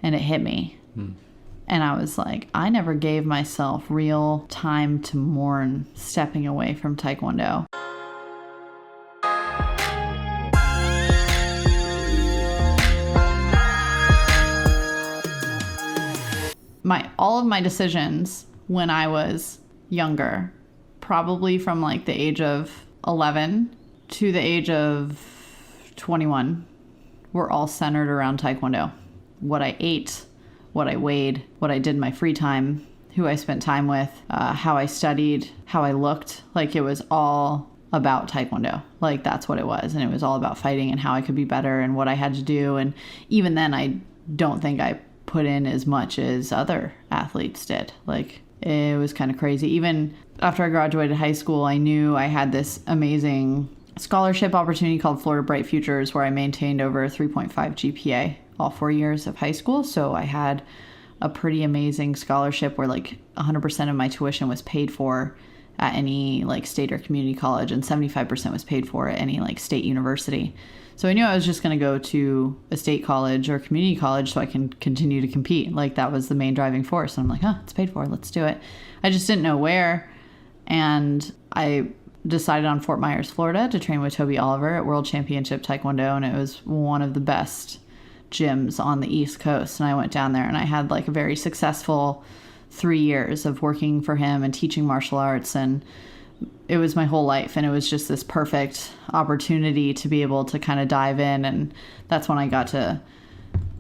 and it hit me. And I was like, I never gave myself real time to mourn stepping away from taekwondo. All of my decisions when I was younger, probably from like the age of 11 to the age of 21, were all centered around taekwondo. What I ate, what I weighed, what I did in my free time, who I spent time with, how I studied, how I looked. Like, it was all about taekwondo. Like, that's what it was. And it was all about fighting and how I could be better and what I had to do. And even then, I don't think I put in as much as other athletes did. Like, it was kind of crazy. Even after I graduated high school, I knew I had this amazing scholarship opportunity called Florida Bright Futures, where I maintained over a 3.5 GPA all 4 years of high school. So I had a pretty amazing scholarship where like 100% of my tuition was paid for at any like state or community college, and 75% was paid for at any like state university. So I knew I was just going to go to a state college or community college so I can continue to compete. Like, that was the main driving force. And I'm like, it's paid for. Let's do it. I just didn't know where. And I decided on Fort Myers, Florida to train with Toby Oliver at World Championship Taekwondo. And it was one of the best gyms on the East Coast. And I went down there and I had like a very successful 3 years of working for him and teaching martial arts, and it was my whole life. And it was just this perfect opportunity to be able to kind of dive in. And that's when I got to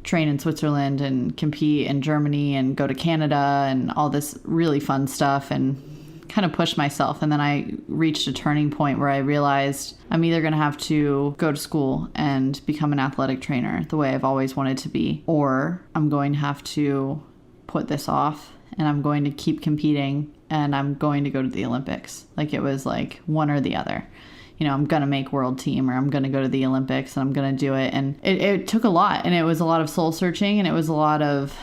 train in Switzerland and compete in Germany and go to Canada and all this really fun stuff and kind of push myself. And then I reached a turning point where I realized I'm either going to have to go to school and become an athletic trainer the way I've always wanted to be, or I'm going to have to put this off and I'm going to keep competing and I'm going to go to the Olympics. Like, it was like one or the other. You know, I'm going to make world team, or I'm going to go to the Olympics and I'm going to do it. And it took a lot, and it was a lot of soul searching, and it was a lot of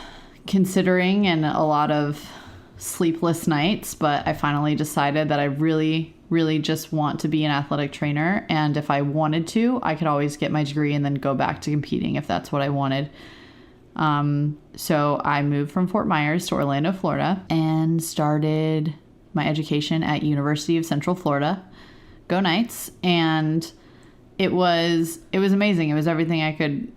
considering and a lot of sleepless nights. But I finally decided that I really, really just want to be an athletic trainer. And if I wanted to, I could always get my degree and then go back to competing if that's what I wanted. So I moved from Fort Myers to Orlando, Florida, and started my education at University of Central Florida. Go Knights. And it was amazing. It was everything I could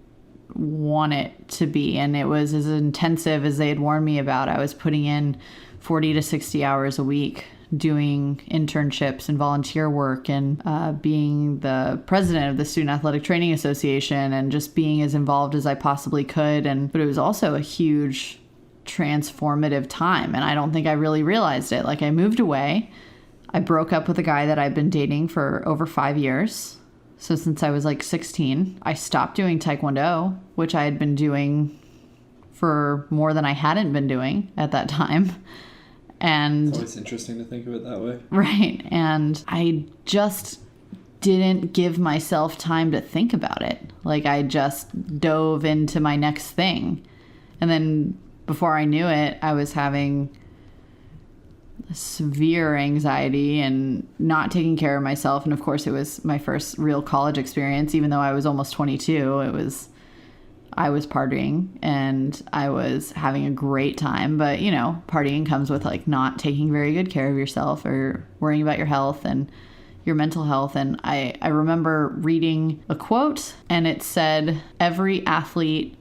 want it to be. And it was as intensive as they had warned me about. I was putting in 40 to 60 hours a week doing internships and volunteer work and being the president of the Student Athletic Training Association and just being as involved as I possibly could. But it was also a huge transformative time, and I don't think I really realized it. Like, I moved away. I broke up with a guy that I'd been dating for over 5 years. So since I was like 16, I stopped doing Taekwondo, which I had been doing for more than I hadn't been doing at that time. And it's always interesting to think of it that way. Right. And I just didn't give myself time to think about it. Like, I just dove into my next thing. And then before I knew it, I was having severe anxiety and not taking care of myself. And of course, it was my first real college experience. Even though I was almost 22, I was partying and I was having a great time. But, you know, partying comes with like not taking very good care of yourself or worrying about your health and your mental health. And I remember reading a quote, and it said, "Every athlete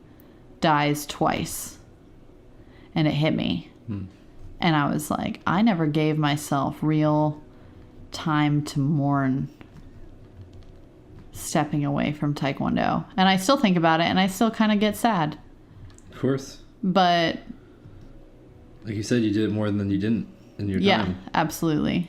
dies twice." And it hit me. And I was like, I never gave myself real time to mourn stepping away from Taekwondo. And I still think about it, and I still kind of get sad. Of course. But like you said, you did more than you didn't in your time. Yeah, absolutely.